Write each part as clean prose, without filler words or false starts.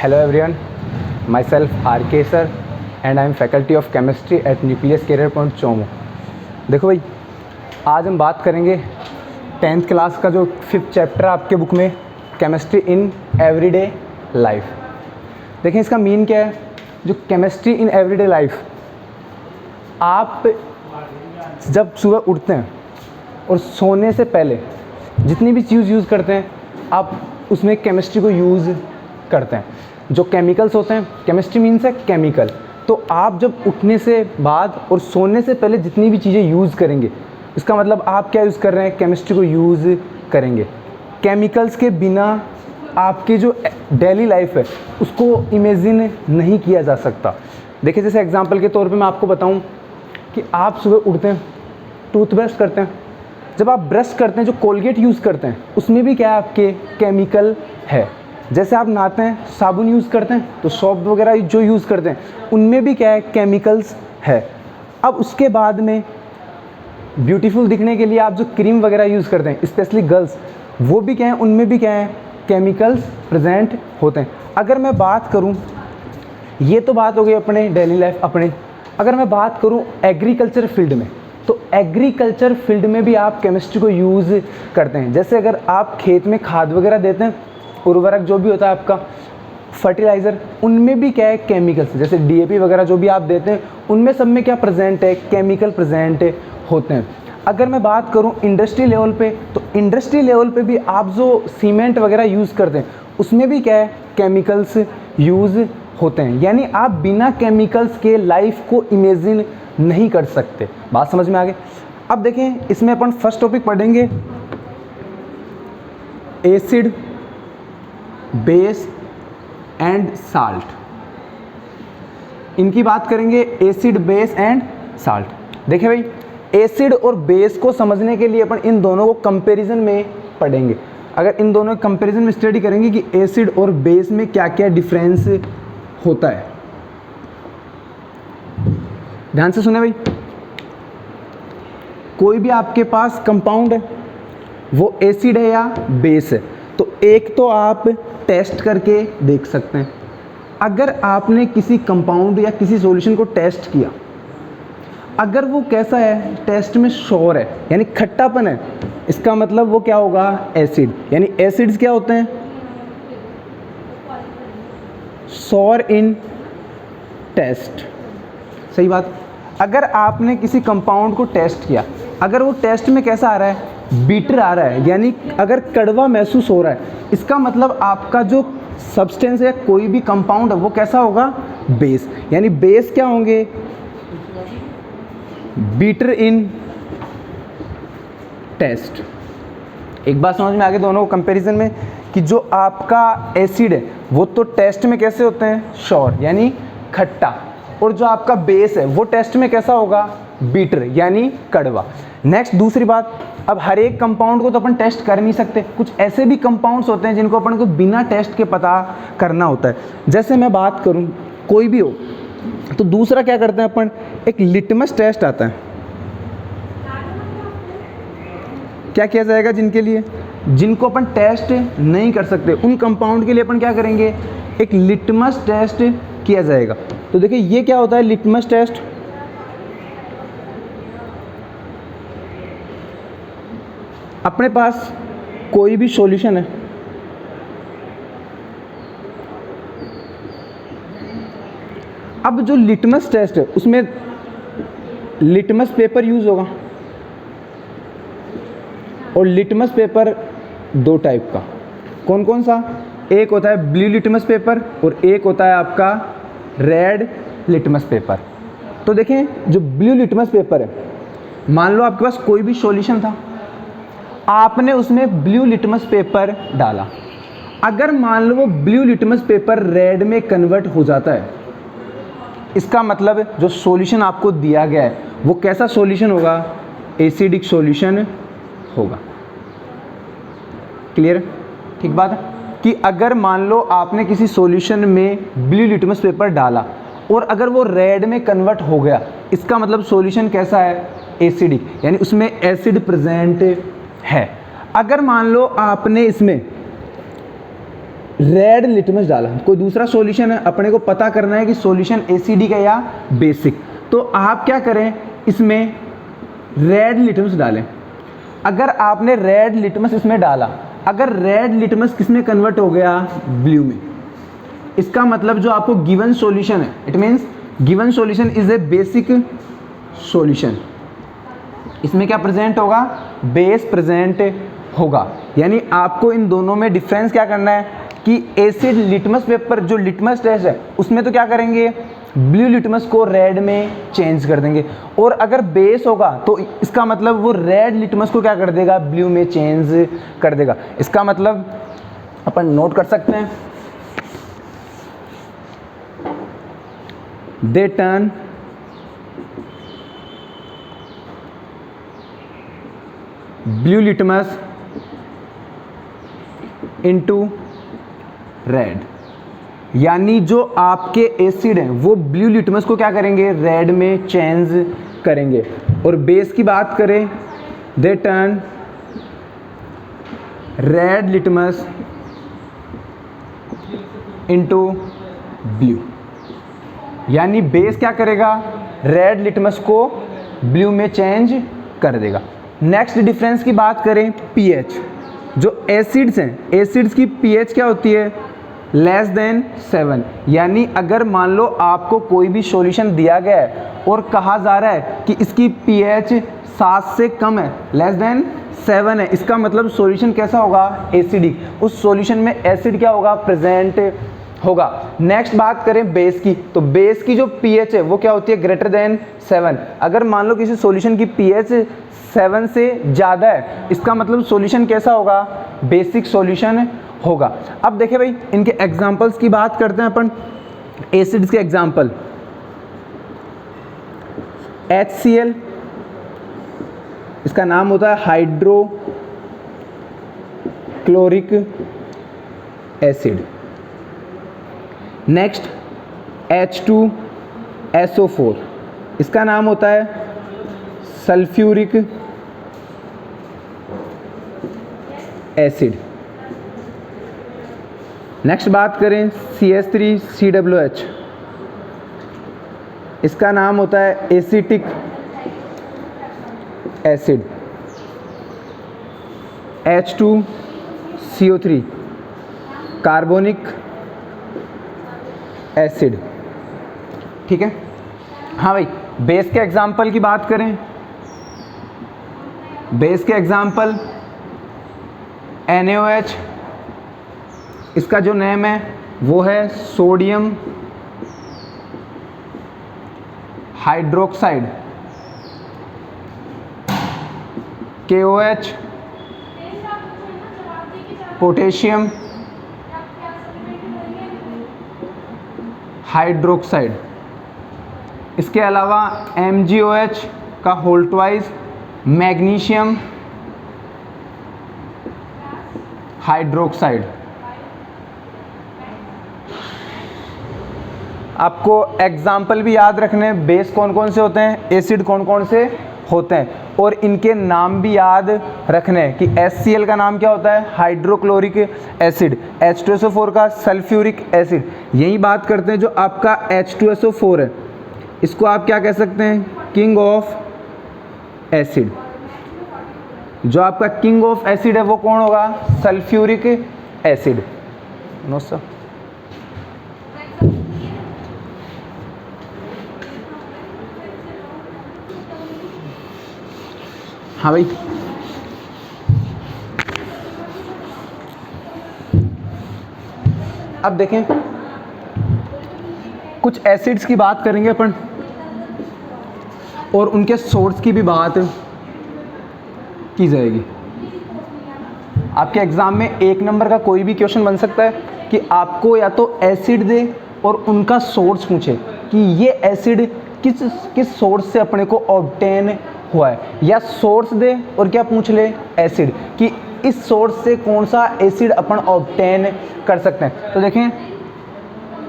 Hello everyone, myself RK sir and I am faculty of chemistry at Nucleus Career Point Chomu. देखो भाई, आज हम बात करेंगे 10th क्लास का जो 5th चैप्टर आपके बुक में केमिस्ट्री इन एवरीडे लाइफ। देखें इसका मीन क्या है। जो केमिस्ट्री इन एवरीडे लाइफ, आप जब सुबह उठते हैं और सोने से पहले जितनी भी चीज़ यूज़ करते हैं आप उसमें केमिस्ट्री को यूज़ करते हैं। जो केमिकल्स होते हैं, केमिस्ट्री मीन्स है केमिकल। तो आप जब उठने से बाद और सोने से पहले जितनी भी चीज़ें यूज़ करेंगे, इसका मतलब आप क्या यूज़ कर रहे हैं, केमिस्ट्री को यूज़ करेंगे। केमिकल्स के बिना आपकी जो डेली लाइफ है उसको इमेजिन नहीं किया जा सकता। देखिए जैसे एग्जांपल के तौर पे मैं आपको बताऊं कि आप सुबह उठते हैं, टूथब्रश करते हैं, जब आप ब्रश करते हैं जो कोलगेट यूज़ करते हैं उसमें भी क्या है, आपके केमिकल है। जैसे आप नहाते हैं, साबुन यूज़ करते हैं तो सॉप वगैरह जो यूज़ करते हैं उनमें भी क्या है, केमिकल्स है। अब उसके बाद में ब्यूटीफुल दिखने के लिए आप जो क्रीम वगैरह यूज़ करते हैं, स्पेशली गर्ल्स, वो भी क्या है, उनमें भी क्या है, केमिकल्स प्रेजेंट होते हैं। अगर मैं बात करूं, ये तो बात हो गई अपने डेली लाइफ अपने। अगर मैं बात करूं एग्रीकल्चर फील्ड में, तो एग्रीकल्चर फील्ड में भी आप केमिस्ट्री को यूज़ करते हैं। जैसे अगर आप खेत में खाद वगैरह देते हैं, उर्वरक जो भी होता है आपका, फर्टिलाइज़र, उनमें भी क्या है, केमिकल्स। जैसे DAP वगैरह जो भी आप देते हैं उनमें सब में क्या प्रेजेंट है, केमिकल प्रेजेंट होते हैं। अगर मैं बात करूं इंडस्ट्री लेवल पे, तो इंडस्ट्री लेवल पे भी आप जो सीमेंट वगैरह यूज़ करते हैं उसमें भी क्या है, केमिकल्स यूज़ होते हैं। यानी आप बिना केमिकल्स के लाइफ को इमेजिन नहीं कर सकते। बात समझ में आ गई। अब देखें इसमें अपन फर्स्ट टॉपिक पढ़ेंगे एसिड, बेस एंड साल्ट। इनकी बात करेंगे, एसिड, बेस एंड साल्ट। देखिए भाई, एसिड और बेस को समझने के लिए अपन इन दोनों को कंपैरिजन में पढ़ेंगे। अगर इन दोनों कंपैरिजन में स्टडी करेंगे कि एसिड और बेस में क्या क्या डिफरेंस होता है। ध्यान से सुने भाई, कोई भी आपके पास कंपाउंड है, वो एसिड है या बेस है, तो एक तो आप टेस्ट करके देख सकते हैं। अगर आपने किसी कंपाउंड या किसी सॉल्यूशन को टेस्ट किया, अगर वो कैसा है, टेस्ट में श्योर है यानी खट्टापन है, इसका मतलब वो क्या होगा, एसिड। यानी एसिड्स क्या होते हैं, श्योर इन टेस्ट। सही बात। अगर आपने किसी कंपाउंड को टेस्ट किया, अगर वो टेस्ट में कैसा आ रहा है, बीटर आ रहा है, यानी अगर कड़वा महसूस हो रहा है, इसका मतलब आपका जो सब्सटेंस है, कोई भी कंपाउंड है, वो कैसा होगा, बेस। यानी बेस क्या होंगे, बीटर इन टेस्ट। एक बात समझ में आ गई दोनों कंपैरिजन में कि जो आपका एसिड है वो तो टेस्ट में कैसे होते हैं, श्योर यानी खट्टा, और जो आपका बेस है वो टेस्ट में कैसा होगा, बीटर यानी कड़वा। नेक्स्ट दूसरी बात, अब हर एक कंपाउंड को तो अपन टेस्ट कर नहीं सकते, कुछ ऐसे भी कंपाउंड्स होते हैं जिनको अपन को बिना टेस्ट के पता करना होता है। जैसे मैं बात करूं, कोई भी हो, तो दूसरा क्या करते हैं अपन, एक लिटमस टेस्ट आता है। क्या किया जाएगा, जिनके लिए, जिनको अपन टेस्ट नहीं कर सकते, उन कंपाउंड के लिए अपन क्या करेंगे, एक लिटमस टेस्ट किया जाएगा। तो देखिए ये क्या होता है, लिटमस टेस्ट। अपने पास कोई भी सॉल्यूशन है, अब जो लिटमस टेस्ट है उसमें लिटमस पेपर यूज होगा, और लिटमस पेपर दो टाइप का। कौन कौन सा, एक होता है ब्लू लिटमस पेपर और एक होता है आपका रेड लिटमस पेपर। तो देखें जो ब्लू लिटमस पेपर है, मान लो आपके पास कोई भी सॉल्यूशन था, आपने उसमें ब्लू लिटमस पेपर डाला, अगर मान लो वो ब्लू लिटमस पेपर रेड में कन्वर्ट हो जाता है, इसका मतलब जो सॉल्यूशन आपको दिया गया है वो कैसा सॉल्यूशन होगा, एसिडिक सॉल्यूशन होगा। क्लियर, ठीक बात है कि अगर मान लो आपने किसी सॉल्यूशन में ब्लू लिटमस पेपर डाला और अगर वो रेड में कन्वर्ट हो गया, इसका मतलब सॉल्यूशन कैसा है, एसिडिक, यानी उसमें एसिड प्रेजेंट है। अगर मान लो आपने इसमें रेड लिटमस डाला, कोई दूसरा सॉल्यूशन है, अपने को पता करना है कि सॉल्यूशन एसिडिक है या बेसिक, तो आप क्या करें, इसमें रेड लिटमस डालें। अगर आपने रेड लिटमस इसमें डाला, अगर रेड लिटमस किस में कन्वर्ट हो गया, ब्लू में, इसका मतलब जो आपको गिवन सॉल्यूशन है, it means given solution is a basic solution, इसमें क्या प्रेजेंट होगा, बेस प्रेजेंट होगा। यानी आपको इन दोनों में डिफरेंस क्या करना है कि एसिड लिटमस पेपर जो लिटमस टेस्ट है उसमें तो क्या करेंगे, ब्लू लिटमस को रेड में चेंज कर देंगे, और अगर बेस होगा तो इसका मतलब वो रेड लिटमस को क्या कर देगा, ब्लू में चेंज कर देगा। इसका मतलब अपन नोट कर सकते हैं, they turn blue litmus into red, यानी जो आपके एसिड हैं वो ब्लू लिटमस को क्या करेंगे, रेड में चेंज करेंगे। और बेस की बात करें, they turn red litmus into blue, यानी बेस क्या करेगा, रेड लिटमस को ब्लू में चेंज कर देगा। नेक्स्ट डिफरेंस की बात करें, पीएच, जो एसिड्स हैं, एसिड्स की पीएच क्या होती है, लेस देन 7, यानी अगर मान लो आपको कोई भी सॉल्यूशन दिया गया है और कहा जा रहा है कि इसकी पीएच 7 से कम है, लेस देन 7 है, इसका मतलब सॉल्यूशन कैसा होगा, एसिडिक, उस सॉल्यूशन में एसिड क्या होगा, प्रेजेंट होगा। नेक्स्ट बात करें बेस की, तो बेस की जो पीएच है वो क्या होती है, ग्रेटर देन 7। अगर मान लो किसी सॉल्यूशन की पीएच 7 से ज़्यादा है, इसका मतलब सॉल्यूशन कैसा होगा, बेसिक सॉल्यूशन होगा। अब देखिए भाई, इनके एग्जांपल्स की बात करते हैं अपन, एसिड्स के एग्जांपल, HCl, इसका नाम होता है hydro chloric acid. Next H2SO4, इसका नाम होता है सल्फ्यूरिक एसिड। नेक्स्ट बात करें CH3COOH, इसका नाम होता है acetic acid. H2CO3 carbonic acid. ठीक है, हाँ भाई, बेस के एग्जाम्पल की बात करें, बेस के एग्जाम्पल NaOH, इसका जो नेम है वो है sodium hydroxide. KOH potassium hydroxide. इसके अलावा MgOH का होल ट्वाइस मैग्नीशियम हाइड्रोक्साइड। आपको एग्जाम्पल भी याद रखने हैं, बेस कौन कौन से होते हैं, एसिड कौन कौन से होते हैं, और इनके नाम भी याद रखने हैं कि HCl का नाम क्या होता है, हाइड्रोक्लोरिक एसिड, H2SO4 का सल्फ्यूरिक एसिड। यही बात करते हैं जो आपका H2SO4 है, इसको आप क्या कह सकते हैं, किंग ऑफ एसिड। जो आपका किंग ऑफ एसिड है वो कौन होगा, सल्फ्यूरिक एसिड। नो सर, हाँ भाई, अब देखें कुछ एसिड्स की बात करेंगे अपन और उनके सोर्स की भी बात की जाएगी। आपके एग्जाम में 1 नंबर का कोई भी क्वेश्चन बन सकता है कि आपको या तो एसिड दे और उनका सोर्स पूछे कि ये एसिड किस सोर्स से अपने को ऑब्टेन हुआ है, या सोर्स दे और क्या पूछ ले, एसिड, कि इस सोर्स से कौन सा एसिड अपन ऑब्टेन कर सकते हैं। तो देखें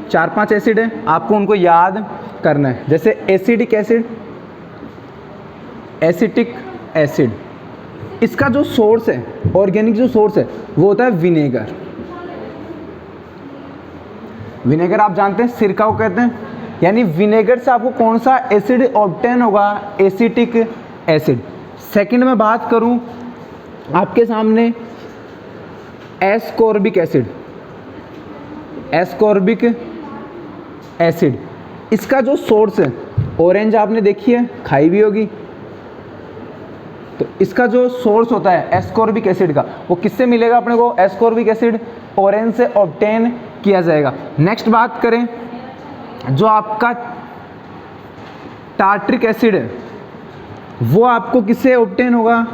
4-5 एसिड है, आपको उनको याद करना है। जैसे एसिडिक एसिड, एसिटिक एसिड, इसका जो सोर्स है, ऑर्गेनिक जो सोर्स है वो होता है विनेगर। विनेगर आप जानते हैं सिरका को कहते हैं, यानी विनेगर से आपको कौन सा एसिड ऑब्टेन होगा, एसिटिक एसिड। सेकंड में बात करूं आपके सामने एस्कॉर्बिक एसिड, एस्कॉर्बिक एसिड, इसका जो सोर्स है, ऑरेंज आपने देखी है, खाई भी होगी, तो इसका जो सोर्स होता है एस्कॉर्बिक एसिड का, वो किससे मिलेगा अपने को, एस्कॉर्बिक एसिड ऑरेंज से ऑब्टेन किया जाएगा। नेक्स्ट बात करें, जो आपका टार्ट्रिक एसिड है वो आपको किससे ऑब्टेन होगा,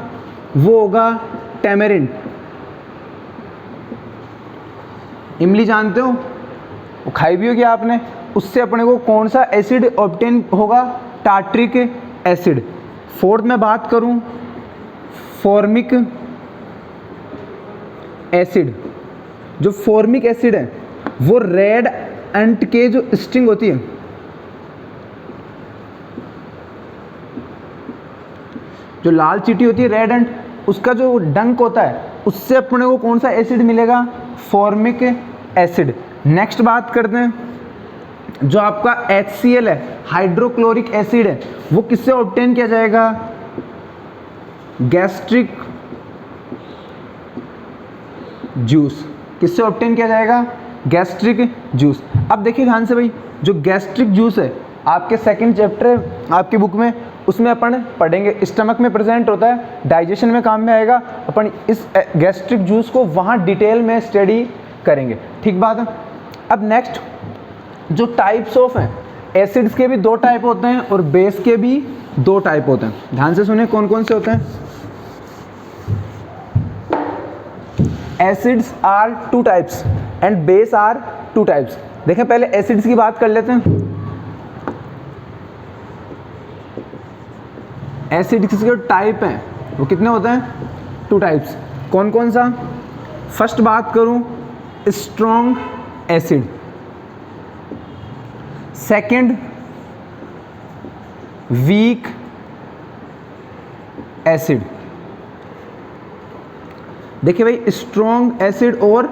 वो होगा टैमरिंड। इमली जानते हो, वो खाई भी होगी आपने, उससे अपने को कौन सा एसिड ऑब्टेन होगा, टार्ट्रिक एसिड। फोर्थ में बात करूं फॉर्मिक एसिड, जो फॉर्मिक एसिड है वो रेड एंट के जो स्टिंग होती है, जो लाल चींटी होती है रेड एंट, उसका जो डंक होता है उससे अपने को कौन सा एसिड मिलेगा, फॉर्मिक एसिड। नेक्स्ट बात करते हैं, जो आपका HCl है, हाइड्रोक्लोरिक एसिड है, वो किससे ऑब्टेन किया जाएगा, गैस्ट्रिक जूस। किससे ऑब्टेन किया जाएगा, गैस्ट्रिक जूस। अब देखिए ध्यान से भाई, जो गैस्ट्रिक जूस है आपके सेकंड चैप्टर आपकी बुक में, उसमें अपन पढ़ेंगे, स्टमक में प्रेजेंट होता है, डाइजेशन में काम में आएगा, अपन इस गैस्ट्रिक जूस को वहाँ डिटेल में स्टडी करेंगे, ठीक बात है। अब नेक्स्ट, जो टाइप्स ऑफ हैं, एसिड्स के भी दो टाइप होते हैं और बेस के भी दो टाइप होते हैं, ध्यान से सुनिए कौन कौन से होते हैं। Acids are two types and base are two types. देखें पहले एसिड्स की बात कर लेते हैं। एसिड्स के जो टाइप हैं वो कितने होते हैं, टू टाइप्स। कौन कौन सा, फर्स्ट बात करूं strong acid, second weak acid. देखिए भाई, स्ट्रॉन्ग एसिड और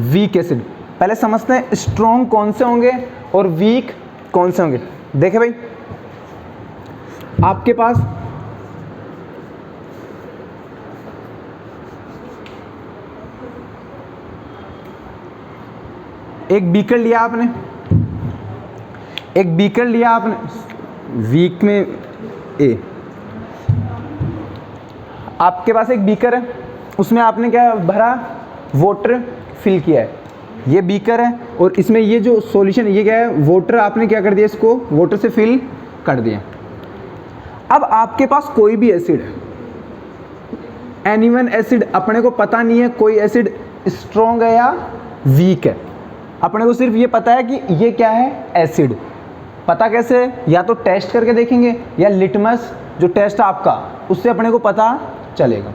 वीक एसिड, पहले समझते हैं स्ट्रॉन्ग कौन से होंगे और वीक कौन से होंगे। देखिए भाई, आपके पास एक बीकर लिया आपने, एक बीकर लिया आपने, वीक में ए, आपके पास एक बीकर है, उसमें आपने क्या भरा, वाटर फिल किया है, ये बीकर है और इसमें ये जो सॉल्यूशन ये क्या है, वाटर आपने क्या कर दिया, इसको वाटर से फिल कर दिया। अब आपके पास कोई भी एसिड है, एनी वन एसिड, अपने को पता नहीं है कोई एसिड स्ट्रॉन्ग है या वीक है, अपने को सिर्फ ये पता है कि ये क्या है, एसिड। पता कैसे, या तो टेस्ट करके देखेंगे या लिटमस जो टेस्ट है आपका, उससे अपने को पता चलेगा।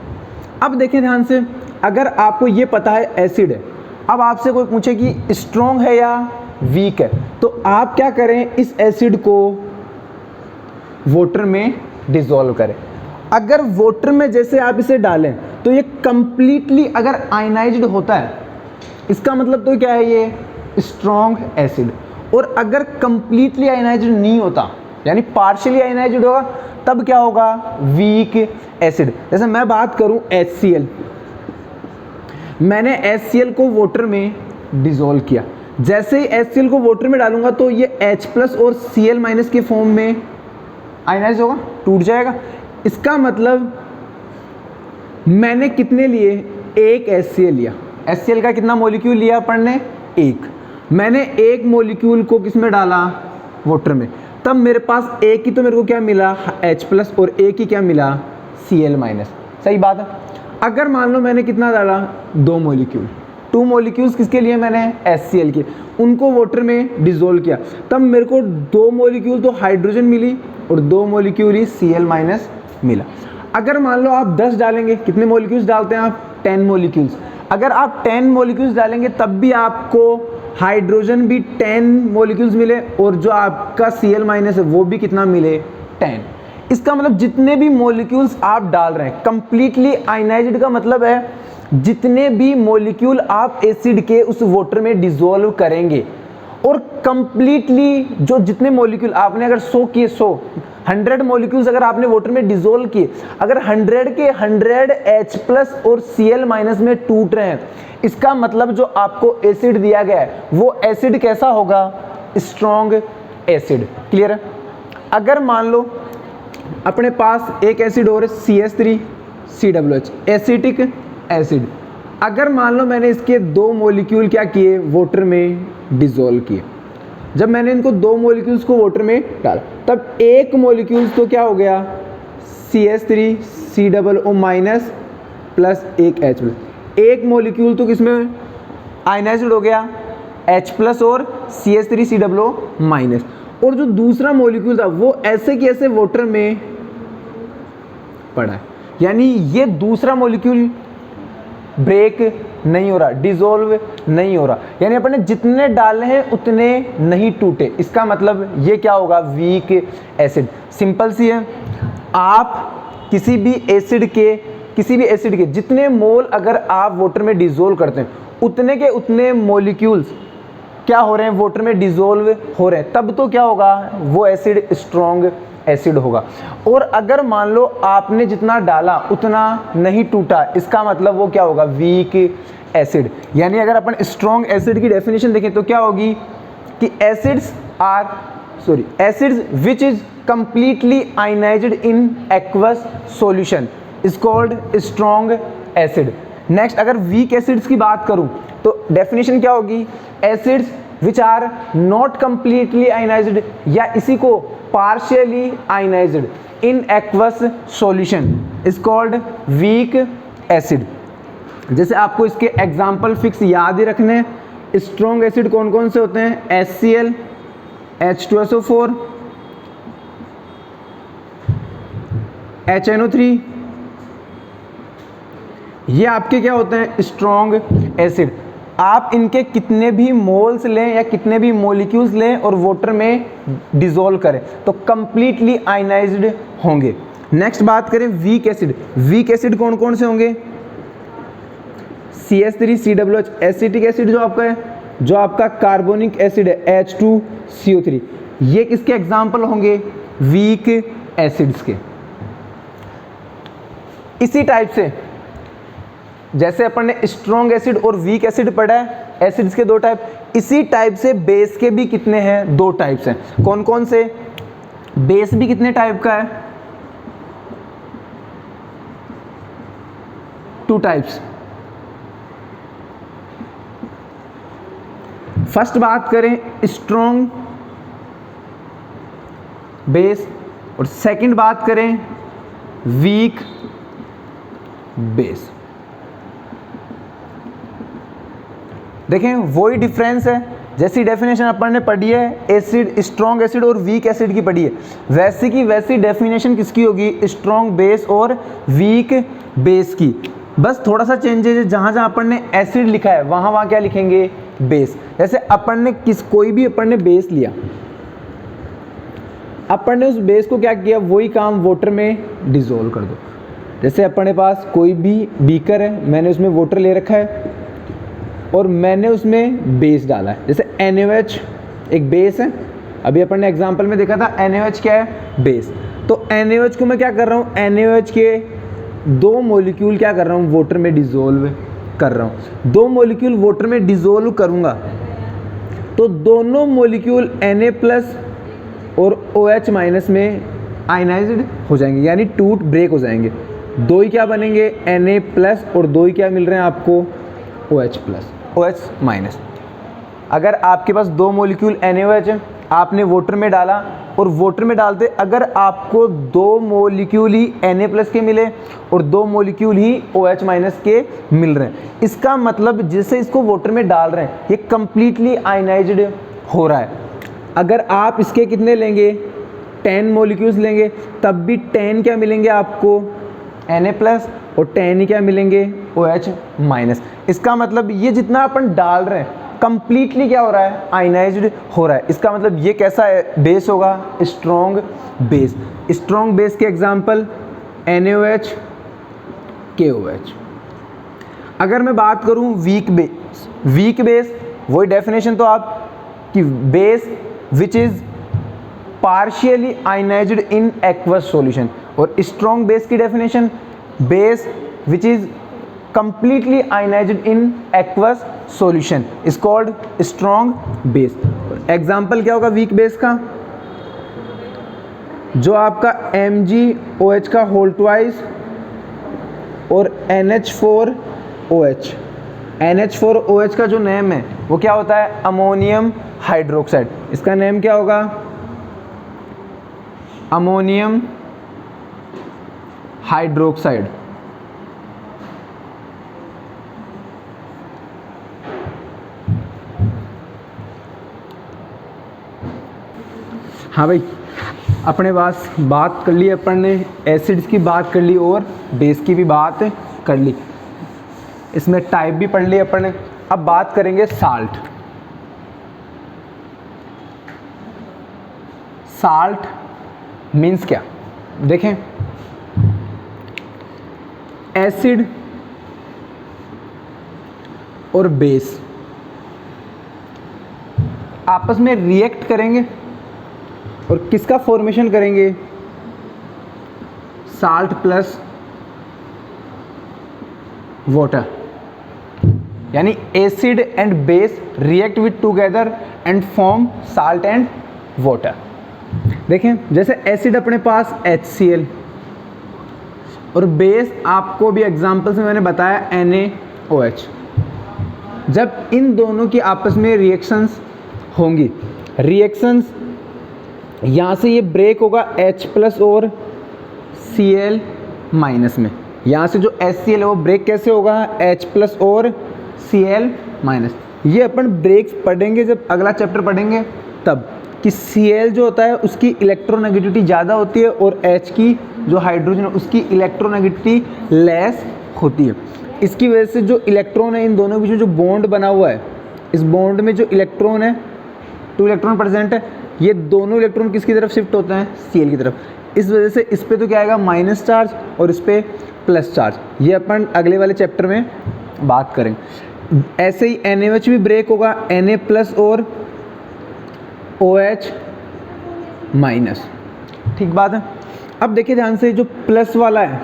अब देखिए ध्यान से, अगर आपको ये पता है एसिड है, अब आपसे कोई पूछे कि स्ट्रॉन्ग है या वीक है, तो आप क्या करें, इस एसिड को वाटर में डिसॉल्व करें। अगर वाटर में जैसे आप इसे डालें तो ये कंप्लीटली अगर आयनाइज्ड होता है, इसका मतलब तो क्या है, ये स्ट्रॉन्ग एसिड। और अगर कंप्लीटली आयनाइज्ड नहीं होता, यानी पार्शियली आयनाइज्ड होगा, तब क्या होगा, वीक एसिड। जैसे मैं बात करूं HCl, मैंने HCl को वाटर में डिसॉल्व किया, जैसे ही HCl को वाटर में डालूंगा तो ये H+ और Cl- के फॉर्म में आयनाइज होगा, टूट जाएगा। इसका मतलब मैंने कितने लिए, एक HCl लिया, HCl का कितना मॉलिक्यूल लिया अपन ने, एक। मैंने एक मॉलिक्यूल को किस में डाला, वाटर में, तब मेरे पास एक ही तो मेरे को क्या मिला, H+ और एक ही क्या मिला, Cl-। सही बात है। अगर मान लो मैंने कितना डाला, दो मॉलिक्यूल, टू मॉलिक्यूल्स किसके लिए, मैंने HCl के, उनको वाटर में डिसॉल्व किया, तब मेरे को दो मॉलिक्यूल तो हाइड्रोजन मिली और दो मॉलिक्यूल ही Cl- मिला। अगर मान लो आप 10 डालेंगे, कितने मॉलिक्यूल्स डालते हैं आप, 10 मॉलिक्यूल्स। अगर आप 10 मॉलिक्यूल्स डालेंगे तब भी आपको हाइड्रोजन भी 10 मॉलिक्यूल्स मिले और जो आपका Cl- है वो भी कितना मिले, 10। इसका मतलब जितने भी मॉलिक्यूल्स आप डाल रहे हैं, कंप्लीटली आयनाइज्ड का मतलब है जितने भी मॉलिक्यूल आप एसिड के उस वाटर में डिसॉल्व करेंगे और कंप्लीटली जो जितने मॉलिक्यूल आपने अगर 100 किए 100 मॉलिक्यूल्स अगर आपने वाटर में डिसोल्व किए, अगर 100 के 100 H+ और Cl- में टूट रहे हैं, इसका मतलब जो आपको एसिड दिया गया है वो एसिड कैसा होगा, स्ट्रॉन्ग एसिड। क्लियर है। अगर मान लो अपने पास एक एसिड और CH3COOH एसिटिक एसिड, अगर मान लो मैंने इसके 2 मॉलिक्यूल क्या किए, वाटर में डिसोल्व किए, जब मैंने इनको 2 मॉलिक्यूल्स को वाटर में डाला तब एक मॉलिक्यूल्स तो क्या हो गया, CH3COO- प्लस एक H+, एक मॉलिक्यूल तो किसमें आयनाइज्ड हो गया, H+ और CH3COO-, और जो दूसरा मॉलिक्यूल था वो ऐसे कि ऐसे वाटर में पड़ा है, यानी ये दूसरा मॉलिक्यूल ब्रेक नहीं हो रहा, डिसॉल्व नहीं हो रहा, यानी अपन ने जितने डाले हैं उतने नहीं टूटे। इसका मतलब ये क्या होगा, वीक एसिड। सिंपल सी है, आप किसी भी एसिड के जितने मोल अगर आप वाटर में डिसॉल्व करते हैं उतने के उतने मॉलिक्यूल्स क्या हो रहे हैं, वाटर में डिसॉल्व हो रहे हैं, तब तो क्या होगा, वो एसिड स्ट्रॉन्ग एसिड होगा। और अगर मान लो आपने जितना डाला उतना नहीं टूटा, इसका मतलब वो क्या होगा, वीक एसिड। यानी अगर अपन स्ट्रॉन्ग एसिड की डेफिनेशन देखें तो क्या होगी कि acids which is completely ionized in aqueous solution is called strong acid. Next अगर वीक एसिड्स की बात करूं तो डेफिनेशन क्या होगी, acids which are not completely ionized या इसी को partially ionized in aqueous solution is called weak acid. जैसे आपको इसके एग्जाम्पल फिक्स याद ही रखने हैं, स्ट्रॉन्ग एसिड कौन कौन से होते हैं, HCl, H2SO4, HNO3, ये आपके क्या होते हैं, स्ट्रॉन्ग एसिड। आप इनके कितने भी मोल्स लें या कितने भी मॉलिक्यूल्स लें और वाटर में डिसॉल्व करें तो कंप्लीटली आयनाइज्ड होंगे। नेक्स्ट बात करें वीक एसिड। वीक एसिड कौन कौन से होंगे, CH3COOH एसिटिक एसिड जो आपका है, जो आपका कार्बोनिक एसिड है H2CO3, ये किसके एग्जाम्पल होंगे, वीक एसिड्स के। इसी टाइप से जैसे अपन ने स्ट्रॉन्ग एसिड और वीक एसिड पढ़ा है, एसिड्स के 2 टाइप, इसी टाइप से बेस के भी कितने हैं, 2 टाइप्स हैं। कौन कौन से, बेस भी कितने टाइप का है, 2 टाइप्स। फर्स्ट बात करें स्ट्रॉन्ग बेस और सेकंड बात करें वीक बेस। देखें वही डिफरेंस है, जैसी डेफिनेशन अपन ने पढ़ी है एसिड, स्ट्रॉन्ग एसिड और वीक एसिड की पढ़ी है, वैसी की वैसी डेफिनेशन किसकी होगी, स्ट्रॉन्ग बेस और वीक बेस की। बस थोड़ा सा चेंजेज है, जहाँ जहाँ अपन ने एसिड लिखा है वहाँ वहाँ क्या लिखेंगे, बेस। जैसे अपन ने कोई भी अपन ने बेस लिया, अपन ने उस बेस को क्या किया, वही काम वाटर में डिसॉल्व कर दो। जैसे अपने पास कोई भी बीकर है, मैंने उसमें वाटर ले रखा है और मैंने उसमें बेस डाला है, जैसे NaOH एक बेस है, अभी अपन ने एग्जांपल में देखा था NaOH क्या है, बेस। तो NaOH को मैं क्या कर रहा हूँ, NaOH के 2 मॉलिक्यूल क्या कर रहा हूँ, वाटर में डिसॉल्व कर रहा हूँ। 2 मॉलिक्यूल वाटर में डिसॉल्व करूँगा तो दोनों मॉलिक्यूल Na+ और OH- में आयनाइज्ड हो जाएंगे, यानी टूट ब्रेक हो जाएंगे। 2 ही क्या बनेंगे, Na+ और 2 ही क्या मिल रहे हैं आपको, OH-। अगर आपके पास 2 मॉलिक्यूल NaOH है, आपने वाटर में डाला और वाटर में डालते अगर आपको 2 मॉलिक्यूल ही Na+ के मिले और 2 मॉलिक्यूल ही OH- के मिल रहे हैं, इसका मतलब जैसे इसको वाटर में डाल रहे हैं ये कंप्लीटली आयनाइज्ड हो रहा है। अगर आप इसके कितने लेंगे, 10 मॉलिक्यूल्स लेंगे तब भी 10 क्या मिलेंगे आपको, Na+ और 10 ही क्या मिलेंगे, OH-। इसका मतलब ये जितना अपन डाल रहे हैं कंप्लीटली क्या हो रहा है, आयनाइज्ड हो रहा है। इसका मतलब ये कैसा है, बेस होगा, स्ट्रॉन्ग बेस। स्ट्रॉन्ग बेस के एग्जांपल NaOH, KOH। अगर मैं बात करूं वीक बेस, वीक बेस वही डेफिनेशन तो आप कि base which is partially ionized in aqueous solution, और स्ट्रॉन्ग बेस की definition base which is completely ionized in aqueous solution is called strong base. Example क्या होगा वीक बेस का, जो आपका MgOH का होल ट्वाइस और NH4OH, NH4OH का जो नेम है वो क्या होता है, अमोनियम हाइड्रोक्साइड। इसका नेम क्या होगा, अमोनियम हाइड्रोक्साइड। हाँ भाई, अपने पास बात कर ली अपन ने, एसिड्स की बात कर ली और बेस की भी बात कर ली, इसमें टाइप भी पढ़ ली अपन ने। अब बात करेंगे साल्ट। साल्ट मीन्स क्या, देखें एसिड और बेस आपस में रिएक्ट करेंगे और किसका फॉर्मेशन करेंगे, साल्ट प्लस वाटर, यानी acid and base react with together and form salt and water. देखें जैसे एसिड अपने पास HCl और बेस आपको भी एग्जांपल से मैंने बताया NaOH। जब इन दोनों की आपस में रिएक्शंस होंगी, रिएक्शंस यहाँ से ये ब्रेक होगा H प्लस और Cl माइनस में, यहाँ से जो HCl है वो ब्रेक कैसे होगा, H प्लस और Cl माइनस। ये अपन ब्रेक्स पढ़ेंगे जब अगला चैप्टर पढ़ेंगे तब, कि Cl जो होता है उसकी इलेक्ट्रोनेगेटिविटी ज़्यादा होती है और H की जो हाइड्रोजन है उसकी इलेक्ट्रोनेगेटिविटी लेस होती है। इसकी वजह से जो इलेक्ट्रॉन है इन दोनों के बीच में जो बॉन्ड बना हुआ है, इस बॉन्ड में जो इलेक्ट्रॉन है 2 इलेक्ट्रॉन प्रेजेंट है, ये दोनों इलेक्ट्रॉन किसकी तरफ शिफ्ट होते हैं, Cl की तरफ। इस वजह से इस पे तो क्या आएगा माइनस चार्ज और इस पे प्लस चार्ज। ये अपन अगले वाले चैप्टर में बात करेंगे। ऐसे ही NaOH भी ब्रेक होगा, Na प्लस और OH माइनस, ठीक बात है। अब देखिए ध्यान से, जो प्लस वाला है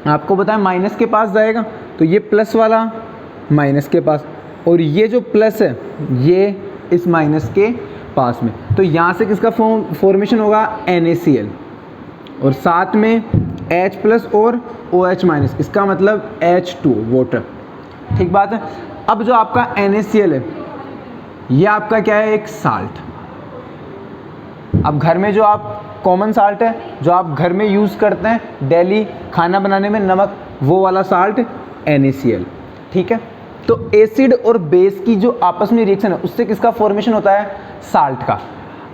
आपको पता है माइनस के पास जाएगा, तो ये प्लस वाला माइनस के पास, और ये जो प्लस है ये इस माइनस के पास में, तो यहाँ से किसका फॉर्मेशन होगा, NaCl, और साथ में H प्लस और OH माइनस, इसका मतलब H2 वाटर, ठीक बात है। अब जो आपका NaCl है ये आपका क्या है, एक साल्ट। अब घर में जो आप कॉमन साल्ट है जो आप घर में यूज़ करते हैं डेली खाना बनाने में, नमक, वो वाला साल्ट NaCl, ठीक है। तो एसिड और बेस की जो आपस में रिएक्शन है उससे किसका फॉर्मेशन होता है, साल्ट का।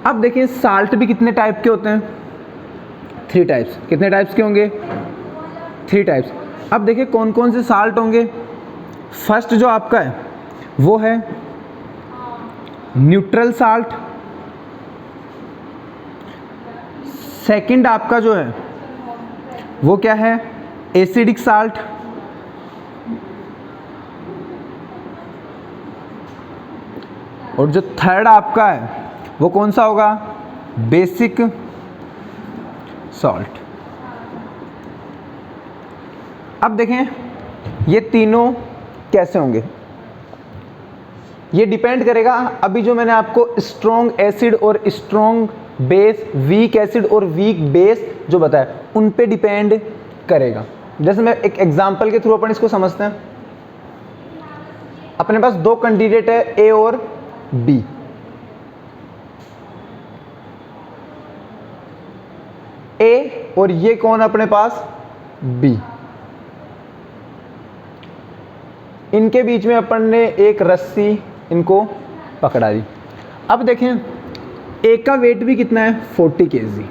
अब देखिए साल्ट भी कितने टाइप के होते हैं, 3 टाइप्स। कितने टाइप्स के होंगे, 3 टाइप्स। अब देखिए कौन कौन से साल्ट होंगे। फर्स्ट जो आपका है वो है न्यूट्रल साल्ट। सेकंड आपका जो है वो क्या है, एसिडिक साल्ट। और जो थर्ड आपका है वो कौन सा होगा, बेसिक सॉल्ट। अब देखें ये तीनों कैसे होंगे, ये डिपेंड करेगा अभी जो मैंने आपको स्ट्रॉन्ग एसिड और स्ट्रॉन्ग बेस, वीक एसिड और वीक बेस जो बताया उन पे डिपेंड करेगा। जैसे मैं एक एग्जांपल के थ्रू अपन इसको समझते हैं। अपने पास 2 कैंडिडेट है, ए और बी। ए और ये कौन अपने पास, बी। इनके बीच में अपन ने एक रस्सी इनको पकड़ा दी। अब देखें ए का वेट भी कितना है, 40 kg,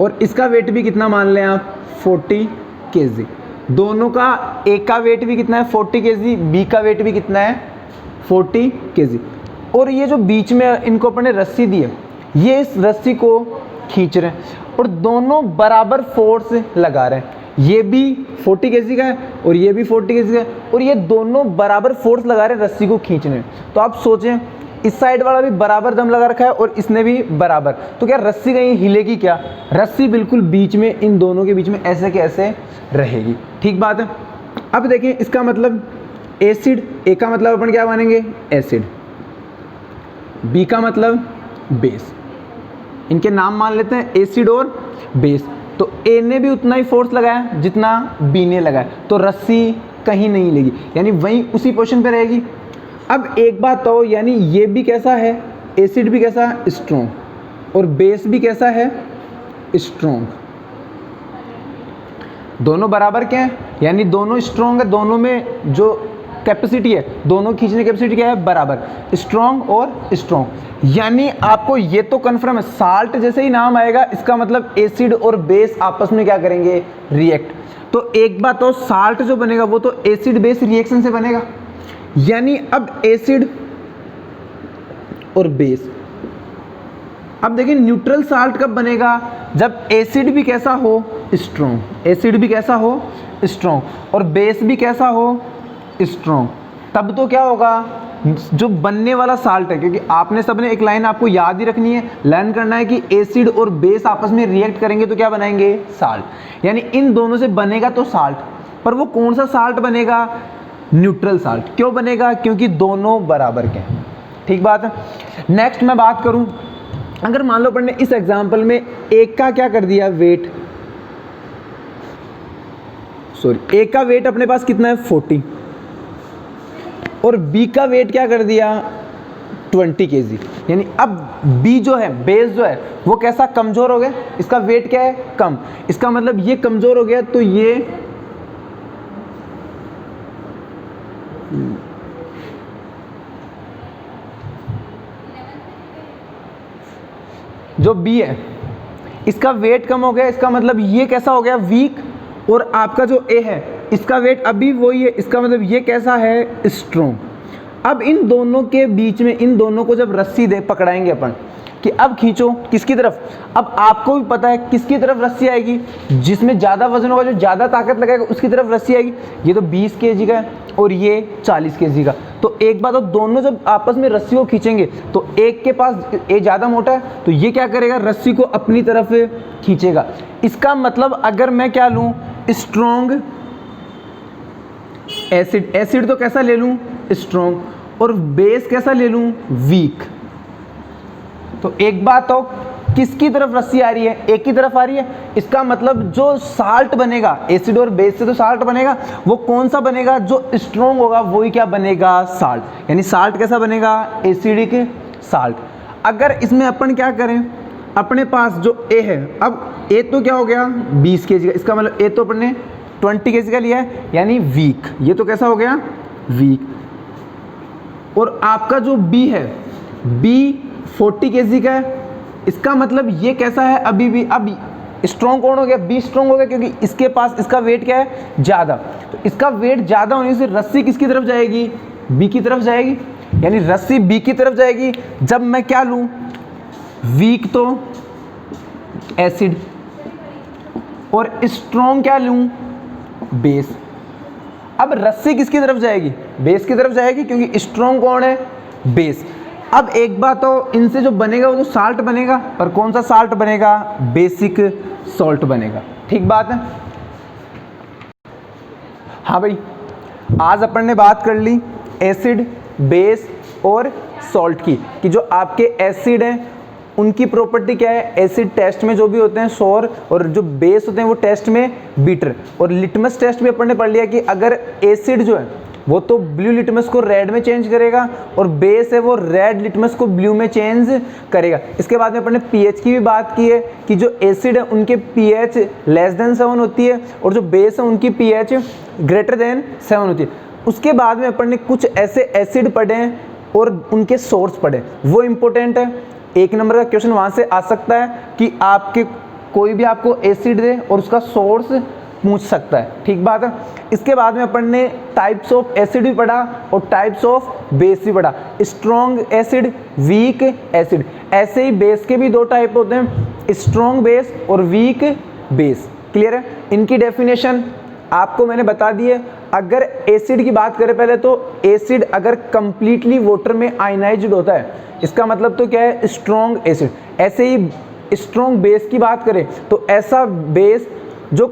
और इसका वेट भी कितना मान लें आप, 40 kg। दोनों का, ए का वेट भी कितना है 40 kg, बी का वेट भी कितना है 40 kg। और ये जो बीच में इनको अपने रस्सी दी है, ये इस रस्सी को खींच रहे हैं और दोनों बराबर फोर्स लगा रहे हैं। ये भी 40 kg का है और ये भी 40 kg का है, और ये दोनों बराबर फोर्स लगा रहे हैं रस्सी को खींचने में। तो आप सोचें इस साइड वाला भी बराबर दम लगा रखा है और इसने भी बराबर, तो क्या रस्सी कहीं हिलेगी क्या? रस्सी बिल्कुल बीच में, इन दोनों के बीच में ऐसे के ऐसे रहेगी। ठीक बात है। अब देखें इसका मतलब एसिड, ए का मतलब अपन क्या मानेंगे? एसिड। बी का मतलब बेस। इनके नाम मान लेते हैं एसिड और बेस। तो ए ने भी उतना ही फोर्स लगाया जितना बी ने लगाया, तो रस्सी कहीं नहीं लेगी, यानी वहीं उसी पोजीशन पे रहेगी। अब एक बात तो, यानी ये भी कैसा है? एसिड भी कैसा है? स्ट्रॉन्ग, और बेस भी कैसा है? स्ट्रॉन्ग। दोनों बराबर क्या है? यानी दोनों स्ट्रॉन्ग है, दोनों में जो कैपेसिटी है, दोनों खींचने की कैपेसिटी क्या है? बराबर, स्ट्रॉन्ग और स्ट्रॉन्ग। यानी आपको ये तो कन्फर्म है, साल्ट जैसे ही नाम आएगा इसका मतलब एसिड और बेस आपस में क्या करेंगे? रिएक्ट। तो एक बात तो, साल्ट जो बनेगा वो तो एसिड बेस रिएक्शन से बनेगा। यानी अब एसिड और बेस, अब देखिए न्यूट्रल साल्ट कब बनेगा? जब एसिड भी कैसा हो? स्ट्रॉन्ग। एसिड भी कैसा हो? स्ट्रॉन्ग, और बेस भी कैसा हो? स्ट्रॉन्ग। तब तो क्या होगा? जो बनने वाला साल्ट है, क्योंकि आपने सबने एक लाइन आपको याद ही रखनी है, लर्न करना है कि एसिड और बेस आपस में रिएक्ट करेंगे तो क्या बनाएंगे? साल्ट। यानी इन दोनों से बनेगा तो साल्ट, पर वो कौन सा साल्ट बनेगा? Neutral salt. क्यों बनेगा? क्योंकि दोनों बराबर के हैं। ठीक बात है। नेक्स्ट मैं बात करूं, अगर मान लो अपन ने इस एग्जांपल में एक का क्या कर दिया? वेट, सॉरी, एक का वेट अपने पास कितना है? 40, और बी का वेट क्या कर दिया? 20 kg। यानी अब बी जो है, बेस जो है, वो कैसा? कमजोर हो गया, इसका वेट क्या है? कम। इसका मतलब ये कमजोर हो गया, तो ये जो बी है इसका वेट कम हो गया, इसका मतलब ये कैसा हो गया? वीक। और आपका जो ए है इसका वेट अभी वही है, इसका मतलब ये कैसा है? स्ट्रॉन्ग। अब इन दोनों के बीच में, इन दोनों को जब रस्सी दे पकड़ाएंगे अपन कि अब खींचो किसकी तरफ, अब आपको भी पता है किसकी तरफ रस्सी आएगी? जिसमें ज़्यादा वजन होगा, जो ज़्यादा ताकत लगाएगा उसकी तरफ रस्सी आएगी। ये तो 20 kg का है और ये 40 kg का। तो एक बात, तो दोनों जब आपस में रस्सी को खींचेंगे तो एक के पास ए ज़्यादा मोटा है तो ये क्या करेगा? रस्सी को अपनी तरफ खींचेगा। इसका मतलब अगर मैं क्या लूँ? Strong acid. एसिड तो कैसा ले लूँ? स्ट्रॉन्ग। और बेस कैसा ले लूँ? वीक। तो एक बात तो, किसकी तरफ रस्सी आ रही है? एक की तरफ आ रही है। इसका मतलब जो साल्ट बनेगा, एसिड और बेस से तो साल्ट बनेगा, वो कौन सा बनेगा? जो स्ट्रॉन्ग होगा वही क्या बनेगा? साल्ट। यानी साल्ट कैसा बनेगा? Acidic salt. अगर इसमें अपन क्या करें, अपने पास जो ए है, अब ए तो क्या हो गया? 20 kg का, इसका मतलब ए तो अपन ने 20 kg का लिया है, यानी वीक। ये तो कैसा हो गया? वीक। और आपका जो बी है, बी 40 kg का है, इसका मतलब ये कैसा है? अभी भी, अब स्ट्रॉन्ग कौन हो गया? बी स्ट्रॉन्ग हो गया, क्योंकि इसके पास इसका वेट क्या है? ज़्यादा। तो इसका वेट ज़्यादा होने से रस्सी किसकी तरफ जाएगी? बी की तरफ जाएगी। यानी रस्सी बी की तरफ जाएगी। जब मैं क्या लूँ? वीक तो एसिड, और स्ट्रॉन्ग क्या लूँ? बेस। अब रस्सी किसकी तरफ जाएगी? बेस की तरफ जाएगी, क्योंकि स्ट्रॉन्ग कौन है? बेस। अब एक बात तो, इनसे जो बनेगा वो तो साल्ट बनेगा, पर कौन सा साल्ट बनेगा? बेसिक सॉल्ट बनेगा। ठीक बात है। हाँ भाई, आज अपन ने बात कर ली एसिड, बेस और सॉल्ट की, कि जो आपके एसिड हैं उनकी प्रॉपर्टी क्या है? एसिड टेस्ट में जो भी होते हैं सोर, और जो बेस होते हैं वो टेस्ट में बीटर। और लिटमस टेस्ट में अपन ने पढ़ लिया कि अगर एसिड जो है वो तो ब्लू लिटमस को रेड में चेंज करेगा, और बेस है वो रेड लिटमस को ब्लू में चेंज करेगा। इसके बाद में अपन ने पीएच की भी बात की है कि जो एसिड है उनके पीएच लेस देन 7 होती है, और जो बेस है उनकी पीएच ग्रेटर देन 7 होती है। उसके बाद में अपन ने कुछ ऐसे एसिड पढ़े हैं और उनके सोर्स पढ़े, वो इम्पोर्टेंट है। 1 नंबर का क्वेश्चन वहाँ से आ सकता है कि आपके कोई भी आपको एसिड दे और उसका सोर्स पूछ सकता है। ठीक बात है। इसके बाद में अपन ने टाइप्स ऑफ एसिड भी पढ़ा और टाइप्स ऑफ बेस भी पढ़ा। Strong acid, weak acid. ऐसे ही बेस के भी 2 टाइप होते हैं, स्ट्रॉन्ग बेस और वीक बेस। क्लियर है? इनकी डेफिनेशन आपको मैंने बता दी है। अगर एसिड की बात करें पहले, तो एसिड अगर कंप्लीटली वाटर में आयनाइज्ड होता है, इसका मतलब तो क्या है, स्ट्रॉन्ग एसिड। ऐसे ही स्ट्रॉन्ग बेस की बात करें तो ऐसा बेस जो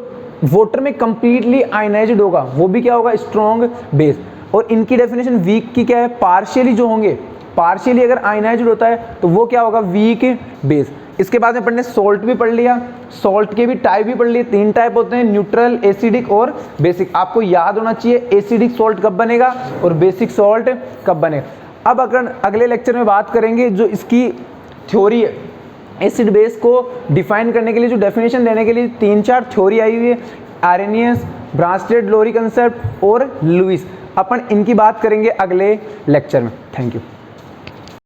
वाटर में कंप्लीटली आयनाइज्ड होगा वो भी क्या होगा, स्ट्रॉन्ग बेस। और इनकी डेफिनेशन वीक की क्या है, पार्शियली जो होंगे, पार्शियली अगर आयनाइज्ड होता है तो वो क्या होगा, वीक बेस। इसके बाद में पढ़ने सॉल्ट भी पढ़ लिया, सॉल्ट के भी टाइप भी पढ़ लिए। 3 टाइप होते हैं, न्यूट्रल, एसिडिक और बेसिक। आपको याद होना चाहिए एसिडिक सॉल्ट कब बनेगा और बेसिक सॉल्ट कब बनेगा। अब अगर अगले लेक्चर में बात करेंगे जो इसकी थ्योरी है, एसिड बेस को डिफाइन करने के लिए, जो डेफिनेशन देने के लिए 3-4 थ्योरी आई हुई है, आरेनियस, ब्रांस्टेड लोरी कंसेप्ट और लुईस। अपन इनकी बात करेंगे अगले लेक्चर में। Thank you.